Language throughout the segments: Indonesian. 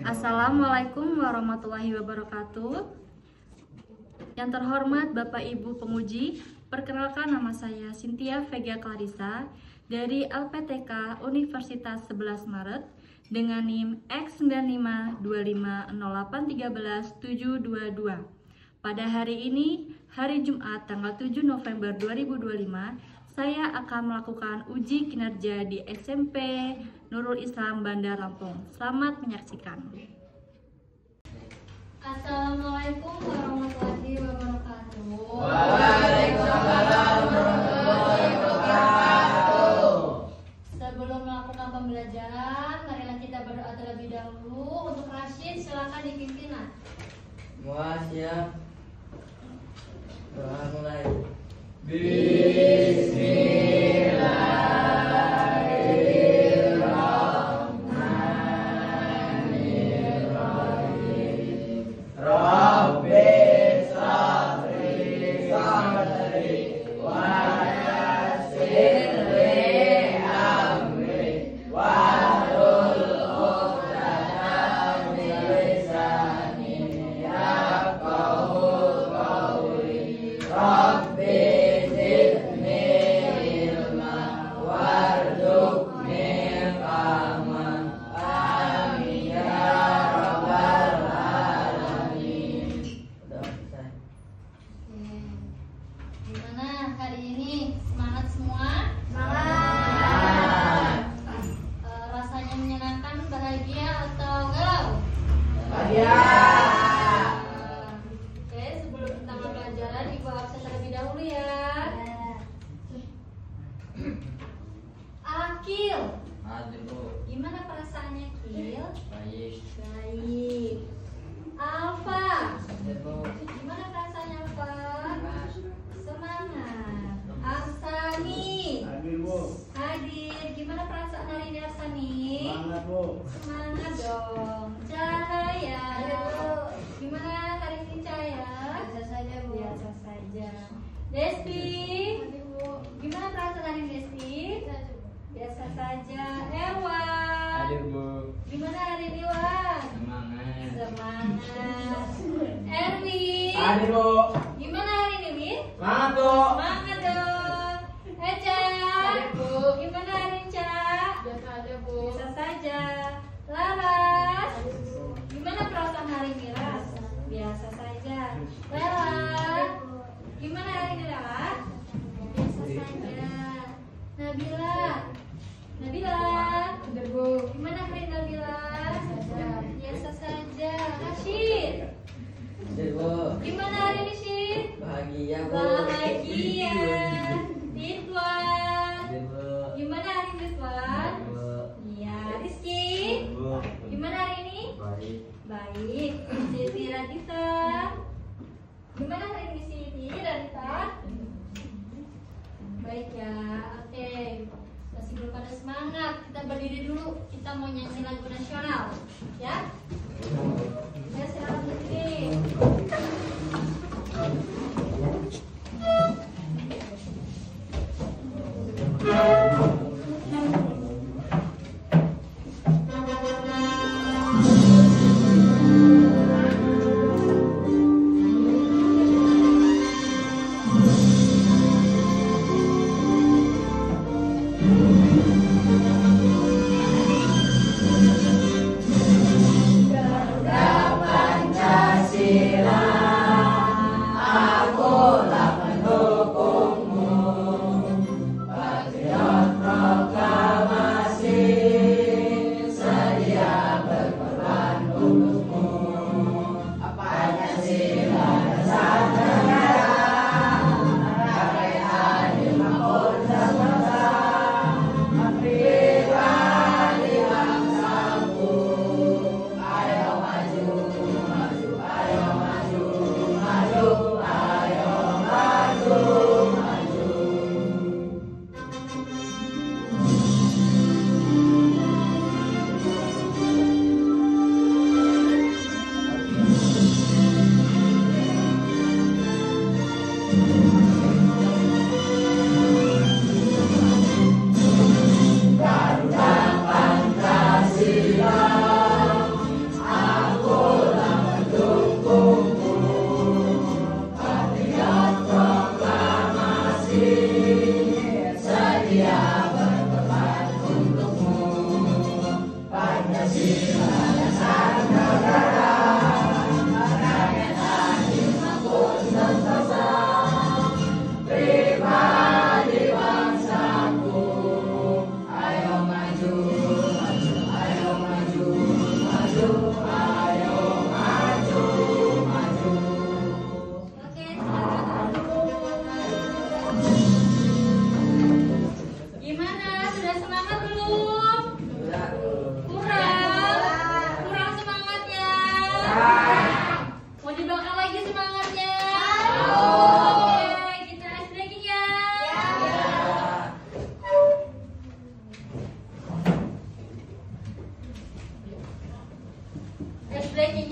Assalamualaikum warahmatullahi wabarakatuh. Yang terhormat Bapak Ibu penguji, perkenalkan nama saya Cynthia Vega Clarissa dari LPTK Universitas 11 Maret dengan NIM X952508131722. Pada hari ini, hari Jumat tanggal 7 November 2025, saya akan melakukan uji kinerja di SMP Nurul Islam Bandar Lampung. Selamat menyaksikan. Assalamualaikum warahmatullahi wabarakatuh. Waalaikumsalam warahmatullahi wabarakatuh. Sebelum melakukan pembelajaran, marilah kita berdoa terlebih dahulu. Untuk Rashid, silakan dipimpin. Semua siap. Doa mulai. Gimana hari ini? Semangat semua? Rasanya menyenangkan, bahagia atau galau? Oke, sebelum kita mulai pelajaran, Ibu absen terlebih dahulu ya. Akil, Hadir Bu. gimana perasaannya Kil? Baik. Baik. Alfa, Hadir Bu. gimana perasaannya Alfa? Semangat. Arsani, Hadir Bu. hadir. Gimana perasaan hari ini Arsani? Semangat Bu. Semangat dong. Cahaya, gimana hari ini Cahaya? Biasa saja Bu. Biasa saja. Desti, gimana perasaan hari ini Desti? Biasa saja. Ewan, Hadir Bu. gimana hari ini Wan? Semangat. Semangat. Erwin, Hadir Bu. gimana hari ini Win? Semangat Bu. Semangat dong. Eca, gimana hari ini Ca? Biasa aja Bu. Biasa saja. Laras, gimana perasaan hari ini Ras? Biasa saja. Lela, gimana hari ini Lela? Biasa saja. Nabila, gimana hari ini Nabila? Biasa saja. Rashid, Hadir Bu. gimana hari ini Syed? Bahagia Bu. Bahagia. Ridwan, Hadir Bu. gimana hari ini Ridwan? Bu. Iya. Rizky, Bu. gimana hari ini? Baik. Baik. Siti Radita, gimana hari ini Siti Radita? Baik ya. Oke, masih belum pada semangat. Kita berdiri dulu. Kita mau nyanyi lagu nasional, ya. Ya, silakan berdiri.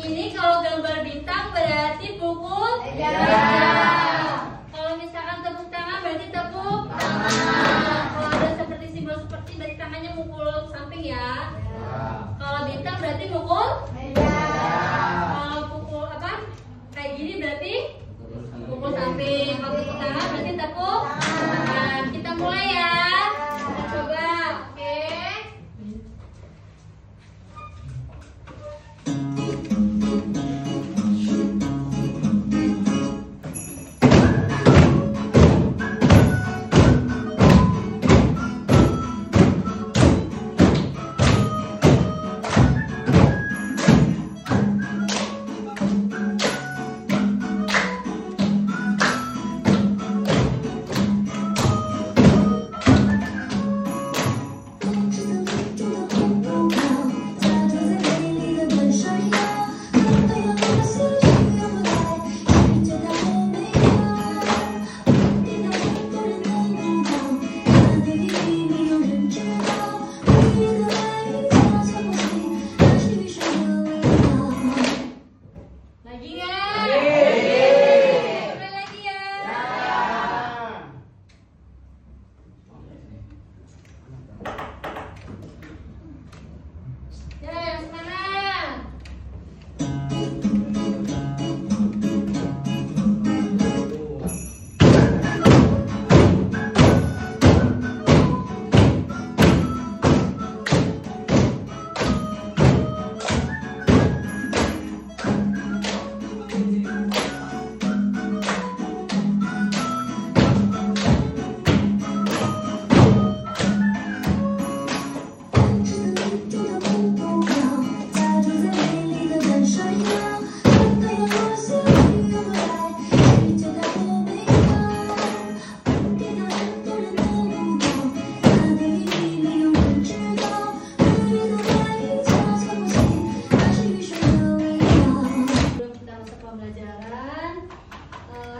Ini kalau gambar bintang berarti pukul Kalau misalkan tepuk tangan berarti tepuk tangan. Kalau ada seperti simbol seperti berarti tangannya mukul samping ya. Kalau bintang berarti mukul Kalau pukul apa? Kayak gini berarti pukul samping. Kalau tepuk tangan berarti tepuk tangan. Kita mulai ya. Kita coba, oke?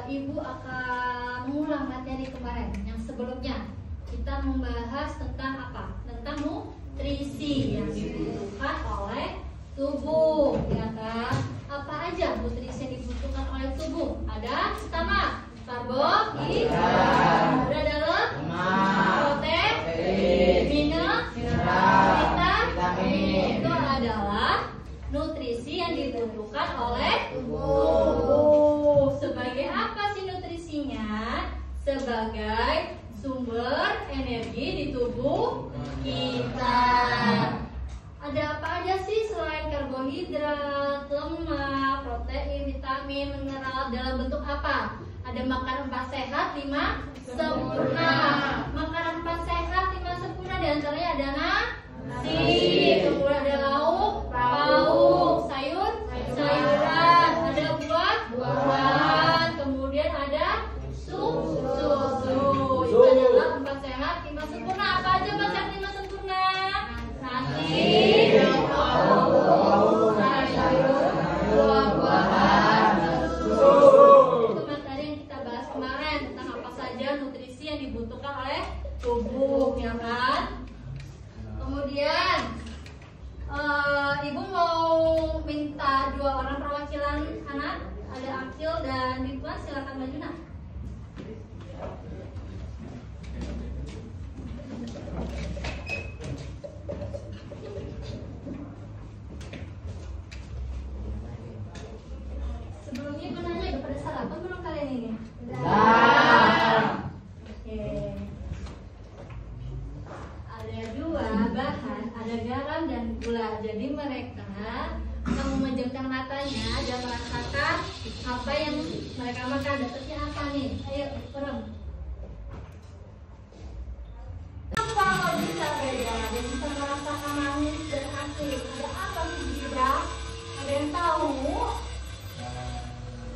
Ibu akan mengulang materi kemarin yang sebelumnya. Kita membahas tentang apa? Tentang nutrisi yang dibutuhkan oleh tubuh, ya kan? Apa aja nutrisi yang dibutuhkan oleh tubuh? Ada pertama karbohidrat, ada protein, vitamin. Itu adalah nutrisi yang dibutuhkan oleh tubuh. Sebagai apa sih nutrisinya? Sebagai sumber energi di tubuh kita. Ada apa aja sih selain karbohidrat, lemak, protein, vitamin, mineral dalam bentuk apa? Ada makan 4 sehat, 5 sempurna. Makanan 4 sehat, 5 sempurna diantaranya ada nasi, kemudian ada lauk, pauk, sayuran, ada buah-buahan, kemudian ada susu. Itu adalah 4 sehat, 5 sempurna. Apa aja 4 sehat, 5 sempurna? Nasi, pauk, sayur, buah-buahan, susu. Itu materi yang kita bahas kemarin tentang apa saja nutrisi yang dibutuhkan oleh tubuh, ya kan? Kemudian Ibu mau minta 2 orang perwakilan anak, ada Akil dan Ridwan, silakan maju nak. Sebelumnya Ibu nanya, udah pada sarapan belum kalian ini? Oke. Ada 2 bahan, ada garam dan gula. Jadi mereka akan memejamkan matanya dan merasakan apa yang mereka makan. Dapatnya apa nih? Ayo, perem. Apa kok bisa beda dan bisa merasakan manis dan asin? Ada apa sih beda? Ada yang tahu?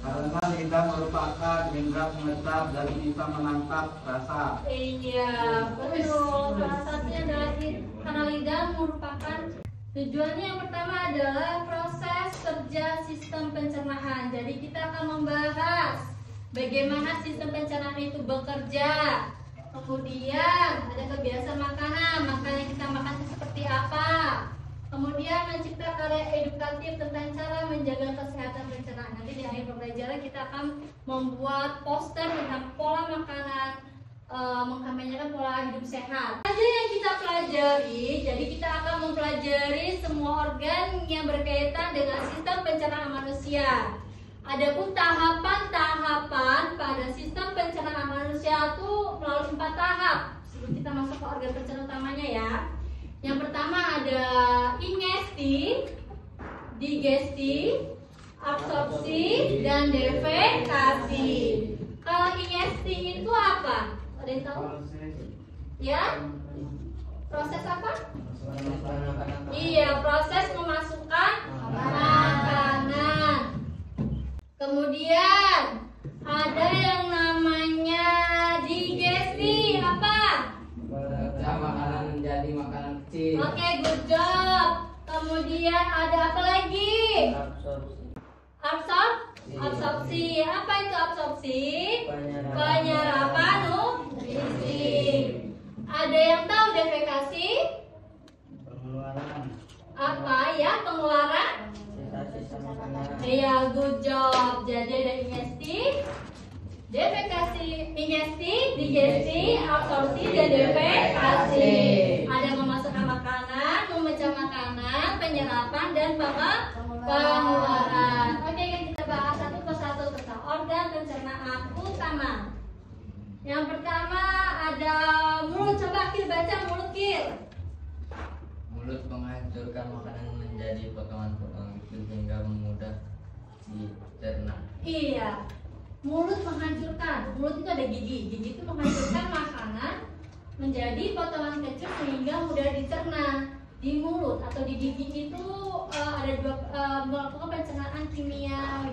Karena lidah merupakan indera pengetap dan bisa menangkap rasa. Iya, betul. Salah satunya adalah karena lidah merupakan tujuannya yang pertama adalah proses kerja sistem pencernaan. Jadi kita akan membahas bagaimana sistem pencernaan itu bekerja. Kemudian ada kebiasaan makanan yang kita makan itu seperti apa. Kemudian mencipta karya edukatif tentang cara menjaga kesehatan pencernaan. Nanti di akhir pembelajaran kita akan membuat poster tentang pola makanan, mengkampanyekan pola hidup sehat. Aja yang kita pelajari, jadi kita akan mempelajari semua organ yang berkaitan dengan sistem pencernaan manusia. Adapun tahapan-tahapan pada sistem pencernaan manusia itu melalui 4 tahap. Sebelum kita masuk ke organ pencernaan utamanya ya. Yang pertama ada ingesti, digesti, absorpsi, dan defekasi. Kalau ingesti itu apa? Ada yang tahu? Ya? Proses apa? Iya, proses memasukkan makanan. Kemudian ada yang namanya digesti. Apa? Makanan menjadi makanan kecil. Oke, good job. Kemudian ada apa lagi? Absorpsi. Apa itu absorpsi? Penyerapan nutrisi. Ada yang tahu defekasi? Pengeluaran. Apa ya pengeluaran? Sisa-sisa makanan. Iya, good job. Jadi ada ingesti, defekasi, digesti, absorpsi, dan defekasi. Ada memasukkan makanan, memecah makanan, penyerapan, dan pengeluaran. Oke, kita bahas satu persatu tentang organ pencernaan utama. Yang pertama ada mulut. Coba Kil baca mulut Kil. Mulut menghancurkan makanan menjadi potongan-potongan kecil hingga mudah dicerna. Iya. Mulut menghancurkan. Mulut itu ada gigi. Gigi itu menghancurkan makanan menjadi potongan kecil sehingga mudah dicerna. Di mulut atau di gigi itu ada melakukan pencernaan kimiawi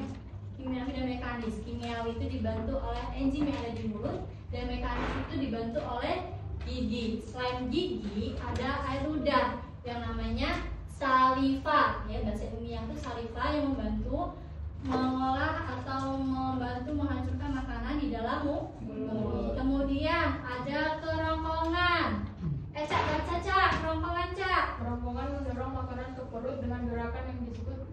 dan mekanis. Kimiawi itu dibantu oleh enzim yang ada di mulut dan mekanis itu dibantu oleh gigi. Selain gigi ada air ludah yang namanya saliva. Ya, bahasa ilmiah itu saliva yang membantu mengolah atau membantu menghancurkan makanan di dalam mulut. Kemudian ada kerongkongan. Cak, baca Cak, kerongkongan Cak. Kerongkongan mendorong makanan ke perut dengan gerakan yang disebut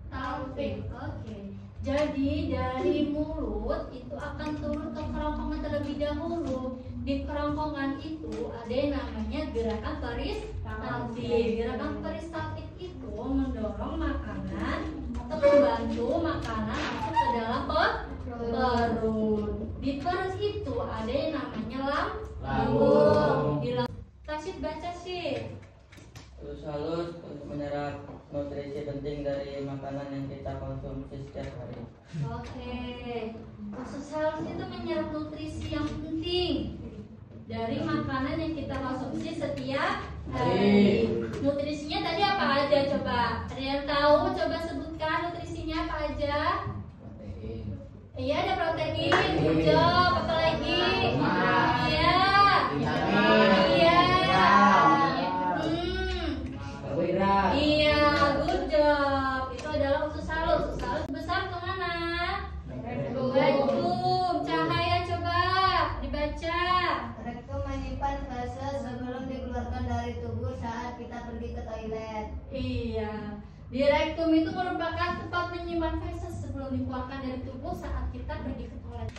Taufik. Oke. Jadi dari mulut itu akan turun ke kerongkongan terlebih dahulu. Di kerongkongan itu ada yang namanya gerakan peristaltik. Gerakan peristaltik itu mendorong makanan atau membantu makanan masuk ke dalam perut. Di perut itu ada yang namanya lambung. Di Tasyid baca sih. Usus halus untuk menyerap nutrisi penting dari makanan yang kita konsumsi setiap hari. Oke. Usus halus itu menyerap nutrisi yang penting dari makanan yang kita konsumsi setiap hari. Nutrisinya tadi apa aja coba? Ada yang tahu? Coba sebutkan nutrisinya apa aja? Protein. Iya, ada protein, good job. Apa lagi? Iya. Iya. Karbohidrat. Iya, good job. Itu adalah usus halus. Usus halus besar kemana? Rektum. Cahaya coba dibaca. Rektum menyimpan fase sebelum dikeluarkan dari tubuh saat kita pergi ke toilet. Iya. Di rektum itu merupakan tempat menyimpan feses sebelum dikeluarkan dari tubuh saat kita pergi ke toilet.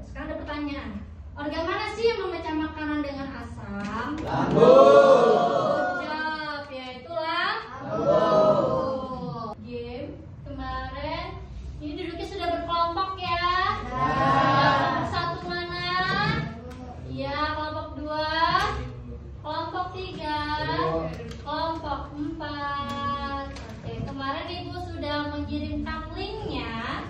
Sekarang ada pertanyaan. Organ mana sih yang memecah makanan dengan asam? Lambung. Jawab, yaitu lambung. Game kemarin ini duduknya sudah berkelompok ya. Kelompok satu mana? Iya, kelompok 2, kelompok 3, kelompok keempat. Oke, kemarin Ibu sudah mengirimkan linknya.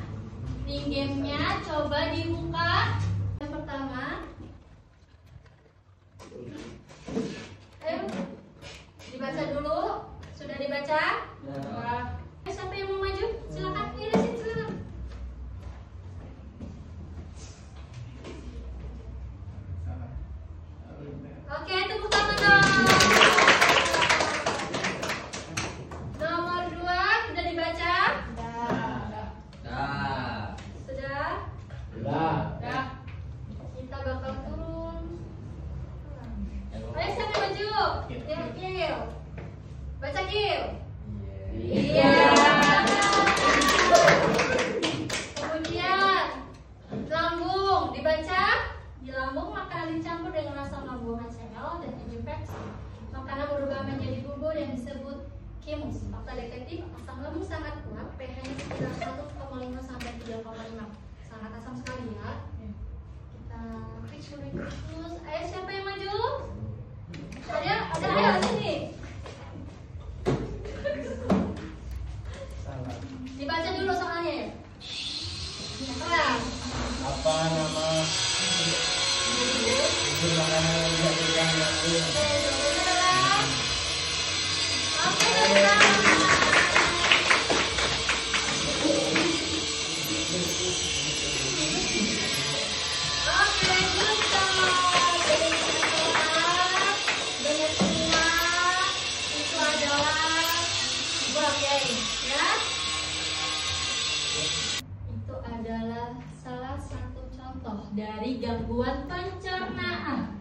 Link gamenya coba dibuka. Yang pertama, ayo dibaca dulu. Sudah dibaca? Siapa yang mau maju? Silakan, irisin silakan. Oke, tepuk tangan dong. Nomor 2 sudah dibaca? Sudah? Sudah. Kita bakal turun. Ayo siapa yang maju? Gil. Baca Gil. Iya. Kemudian lambung dibaca. Di lambung makanan dicampur dengan asam lambung HCl dan infeksi. Makanan berubah menjadi bubur yang disebut kimus. Fakta detektif, asam lambung sangat kuat, pH-nya sekitar 1,5 sampai 3,5. Sangat asam sekali ya. Kita khusus. Ayo siapa yang maju? Ada sini. Dibaca dulu soalnya. Apa nama bubur makanan yang dihasilkan melalui dari gangguan pencernaan.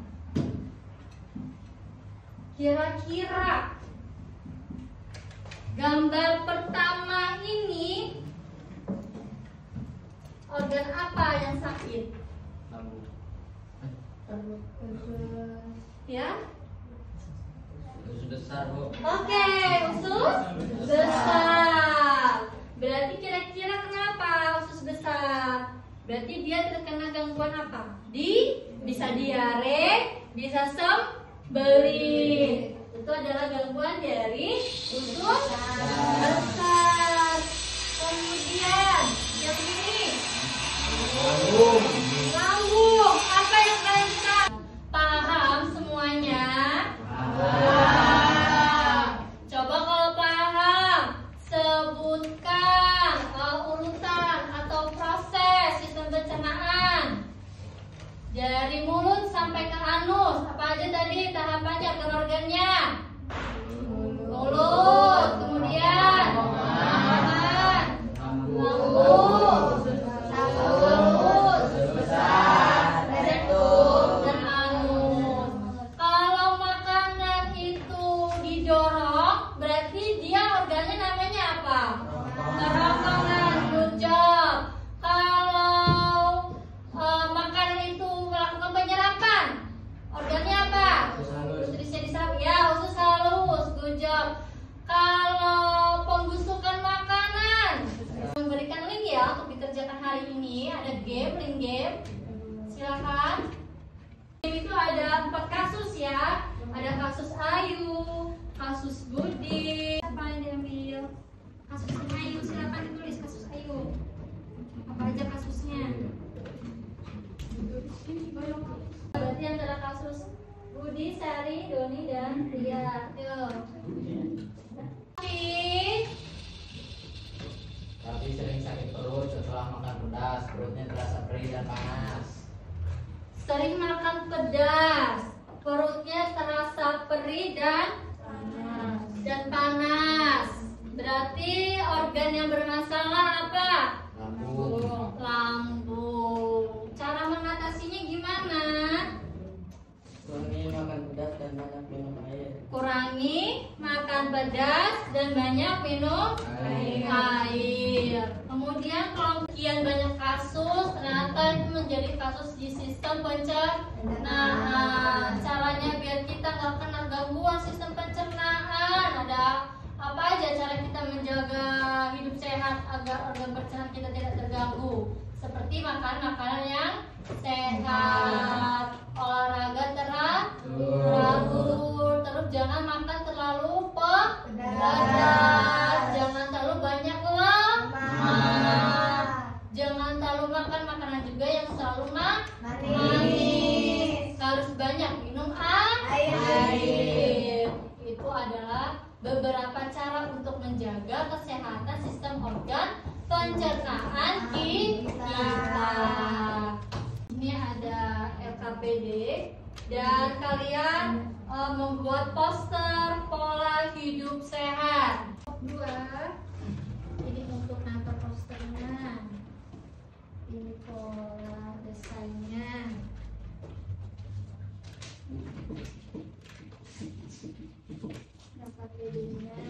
Kira-kira gambar pertama ini organ apa yang sakit? Ya? usus besar, Bu. Oke, usus besar. Berarti kira-kira kenapa usus besar? Berarti dia terkena gangguan apa? Bisa diare, bisa sembelit. Itu adalah gangguan dari usus besar. Kemudian yang ini lambung. Apa yang kalian tahu? Paham semuanya? Coba kalau paham, sebutkan urutan atau proses sistem pencernaan dari mulut sampai ke anus. Apa aja tadi tahapannya, organ-organnya? Mulut, kemudian tangan, lambung, dan anus. Kalau makanan itu didorong, berarti dia organnya namanya apa? Kerongkongan. Good job. Kalau makanan itu melakukan penyerapan, organnya apa? Nutrisinya diserap. Ya, usus halus. Good job. Kalau pembusukan makanan, memberikan link ya untuk dikerjakan hari ini. Ada game, link game. Silakan. Game itu ada 4 kasus ya. Ada kasus Ayu, kasus Budi. Apa yang diambil? Kasus Ayu, silakan ditulis kasus Ayu. Apa aja kasusnya? Berarti antara kasus Budi, Sari, Doni, dan Ria. Yuk. Tapi sering sakit perut setelah makan pedas, perutnya terasa perih dan panas. Sering makan pedas, perutnya terasa perih dan panas. Berarti organ yang bermasalah apa? Lambung. Lambung. Cara mengatasinya gimana? Kurangi makan pedas dan banyak minum air. Kurangi makan pedas dan banyak minum air. Kemudian kalau sekian banyak kasus, ternyata itu menjadi kasus di sistem pencernaan. Caranya biar kita nggak kena gangguan sistem pencernaan, ada apa aja cara kita menjaga hidup sehat agar organ pencernaan kita tidak terganggu? Seperti makan makanan yang sehat, olahraga teratur, terus jangan makan terlalu pedas. menjaga kesehatan sistem organ pencernaan kita. Ini ada LKPD dan kalian membuat poster pola hidup sehat. 2. Ini untuk nangkep posternya. Ini pola desainnya. LKPD-nya.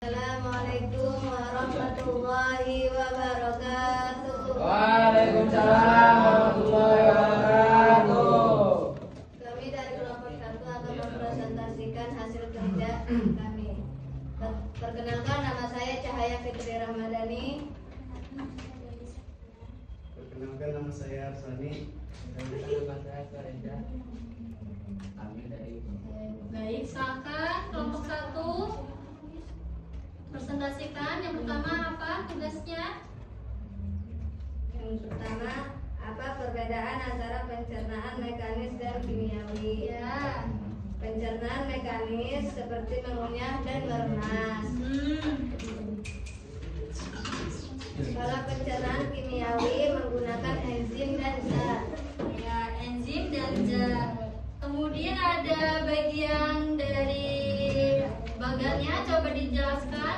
Assalamualaikum warahmatullahi wabarakatuh. Waalaikumsalam warahmatullahi wabarakatuh. Kami dari kelompok 1 akan mempresentasikan hasil kerja kami. Perkenalkan, nama saya Cahaya Fitri Rahmadani. Perkenalkan, nama saya Arsani. Baik, silakan kelompok 1 presentasikan. Yang pertama apa tugasnya? Yang pertama, apa perbedaan antara pencernaan mekanis dan kimiawi? Ya. Pencernaan mekanis seperti mengunyah dan meremas. Kalau pencernaan kimiawi menggunakan enzim dan zat. Ya, enzim dan zat. Kemudian ada bagian dari bagannya, coba dijelaskan.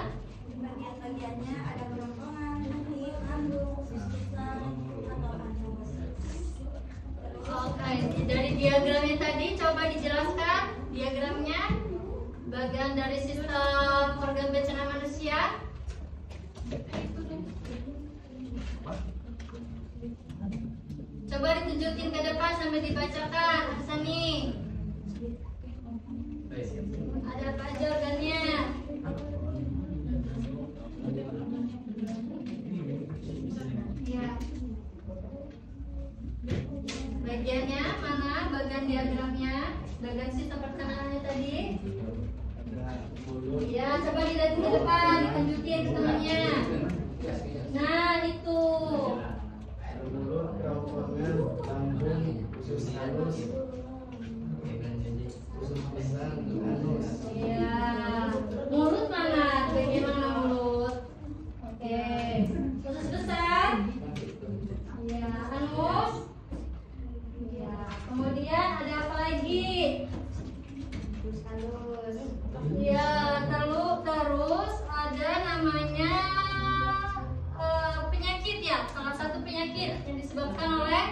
Bagian-bagiannya ada kerongkongan, nanti lambung, sistem atau anus. Oke, dari diagramnya tadi coba dijelaskan diagramnya. Bagian dari sistem organ pencernaan manusia. Coba ditunjukin ke depan sambil dibacakan, Hassani. Ada apa aja organnya? Ya. Bagiannya mana? Bagian diagramnya, bagian sistem perkenalannya tadi. Ya, coba dilihat ke depan, ditunjukin ke temannya. Nah, itu. Mulut, kerongkongan, lambung, usus halus, usus besar, anus. Ya, mulut mana? Bagaimana mulut? Oke, usus besar. Ya, anus. Ya, kemudian ada apa lagi? Usus halus. Ya, terus ada namanya penyakit ya, salah satu penyakit yang disebabkan oleh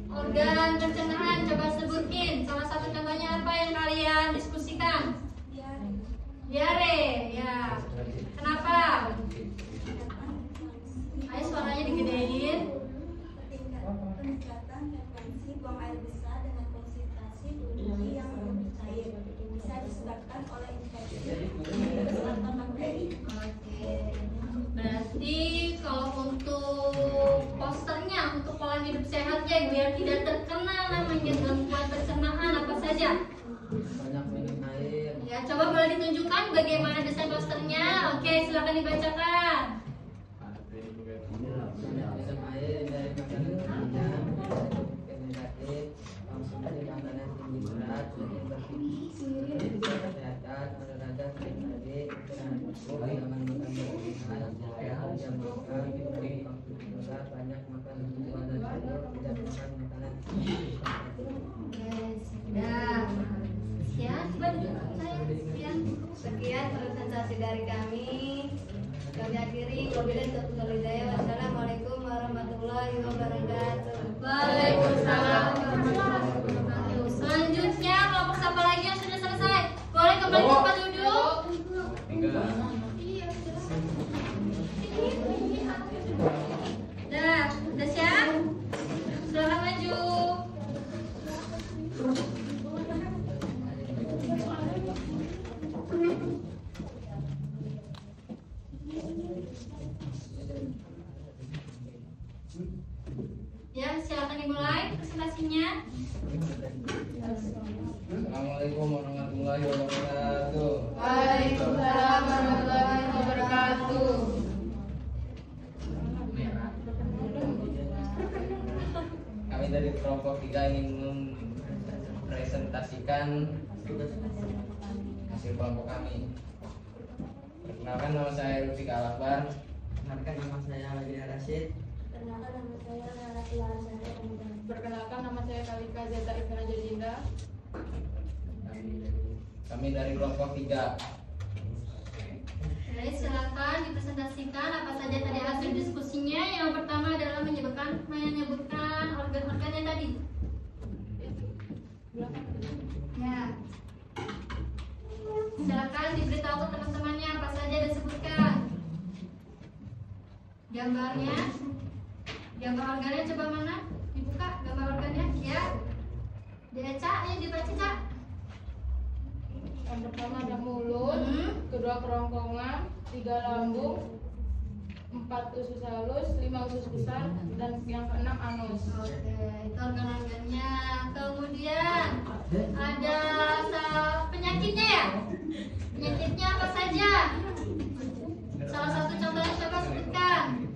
organ pencernaan. Coba sebutin salah satu contohnya apa yang kalian diskusikan? Diare. Ya. Kenapa? Ayo suaranya digedein. Peningkatan frekuensi buang air besar dengan konsentrasi fluid yang lebih cair bisa disebabkan oleh infeksi atau bakteri. Oke. Berarti kalau untuk posternya, untuk pola hidup sehatnya biar tidak terkena namanya gangguan pencernaan apa saja? Banyak minum air. Ya, coba boleh ditunjukkan bagaimana desain posternya. Oke, silakan dibacakan. Banyak minum air dari makanan berminyak, negatif, langsung dari makanan tinggi berat, sudah berpikir kesehatan, olahraga sering tadi, istirahat cukup, jangan makan berlebihan, jam makan, diberi waktu tidur, banyak makan buah dan sayur, tidak makan makanan. Sudah. Ya, coba tunjukkan saya. Ya. Sekian presentasi dari kami. Kami akhiri, wabillahi taufiq wal hidayah. Wassalamualaikum warahmatullahi wabarakatuh. Waalaikumsalam warahmatullahi wabarakatuh. Selanjutnya kelompok siapa lagi yang sudah selesai? Boleh kembali ke tempat duduk. Udah siap? Silakan maju. Ya, silakan dimulai presentasinya. Assalamualaikum warahmatullahi wabarakatuh. Waalaikumsalam warahmatullahi wabarakatuh. Kami dari kelompok 3 ingin presentasikan hasil kelompok kami. Perkenalkan, nama saya Lutfi Kalakbar. Perkenalkan, nama saya Wadida Rashid. Perkenalkan, nama saya Lara Tilarsari. Perkenalkan, nama saya Kalika Zeta Ivana Jadinda. Kami dari kelompok 3. Baik, silakan dipresentasikan apa saja tadi hasil diskusinya. Yang pertama adalah menyebutkan organ-organnya tadi. Ya. Silakan diberitahu ke teman-temannya apa saja disebutkan. Gambarnya, gambar organnya coba mana? Dibuka gambar organnya, ya. Dibaca, ya dibaca, Cak. Yang pertama ada mulut, kedua kerongkongan, 3 lambung, 4 usus halus, 5 usus besar, dan yang ke-6 anus. Oke, itu organ-organnya. Kemudian ada penyakitnya ya? Penyakitnya apa saja? Salah satu contohnya coba sebutkan.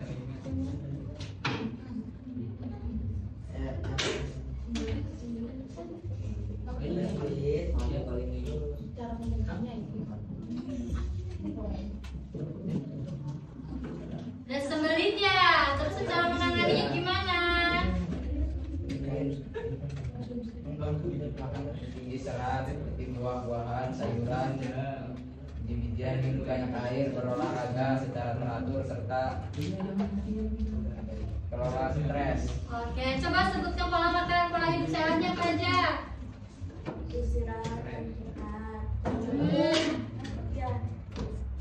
Dan sembelit ya. Terus cara menanganinya gimana? Tinggi serat seperti buah-buahan, sayuran, biji-bijian, minum banyak air, berolahraga secara teratur serta kelola stres. Oke, coba sebutkan pola makan, pola hidup sehatnya apa aja? Istirahat, ya,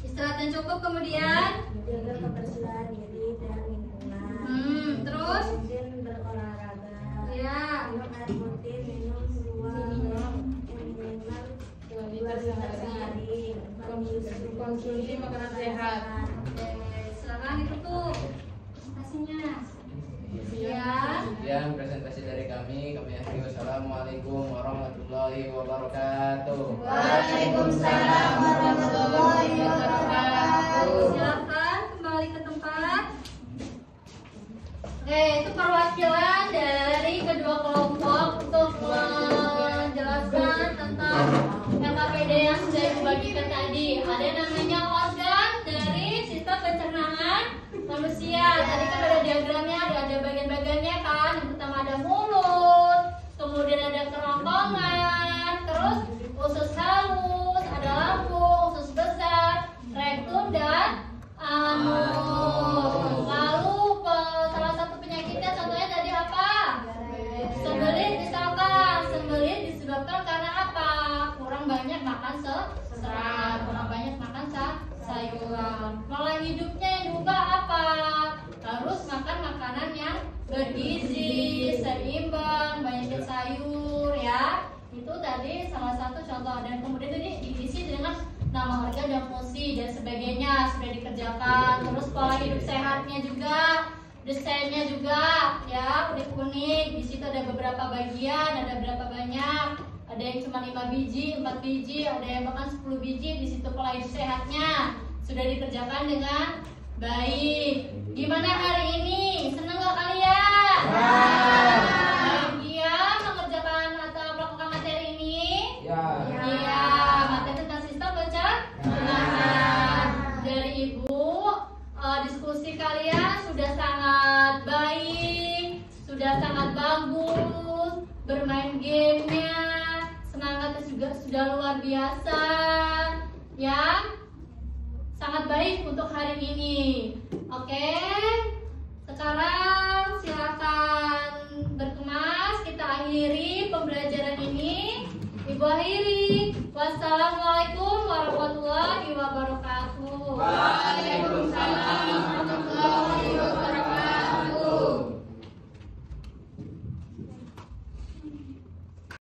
Istirahat yang cukup, kemudian jaga kebersihan diri dan lingkungan. Terus? Rutin berolahraga. Ya. Minum air putih, minum 2 minimal 2 liter sehari. Konsumsi makanan sehat. Oke, silakan ditutup presentasinya. Ya. Sekian presentasi dari kami. Kami akhiri. Wassalamualaikum warahmatullahi wabarakatuh. Waalaikumsalam warahmatullahi wabarakatuh. Silakan kembali ke tempat. Oke, itu perwakilan dari kedua kelompok untuk menjelaskan tentang LKPD yang sudah dibagikan tadi. Ada namanya organ dari sistem pencernaan manusia. Tadi kan ada diagramnya, ada bagian-bagiannya kan. Yang pertama ada mulut, kemudian ada kerongkongan, terus usus halus, ada lambung, usus besar, rektum dan anus. Lalu salah satu penyakitnya contohnya tadi apa? Sembelit misalkan. Sembelit disebabkan karena apa? Kurang banyak makan serat, kurang banyak makan sayuran. Pola hidupnya juga apa? Harus makan makanan yang bergizi, seimbang, banyakin sayur ya. Itu tadi salah satu contoh. Dan kemudian tadi diisi dengan nama organ dan fungsi dan sebagainya sudah dikerjakan. Terus pola hidup sehatnya juga, desainnya juga ya unik-unik. Di situ ada beberapa bagian, ada berapa banyak. Ada yang cuma 5 biji, 4 biji, ada yang bahkan 10 biji. Di situ pola hidup sehatnya sudah dikerjakan dengan baik. Gimana hari ini? Senang gak kalian? Bahagia mengerjakan atau melakukan materi ini? Iya, materi tentang sistem pencernaan. Dari Ibu, diskusi kalian sudah sangat baik, sudah sangat bagus, bermain gamenya, semangatnya juga sudah luar biasa, ya. Sangat baik untuk hari ini. Oke, sekarang silakan berkemas. Kita akhiri pembelajaran ini. Ibu akhiri. Wassalamualaikum warahmatullahi wabarakatuh. Waalaikumsalam warahmatullahi wabarakatuh.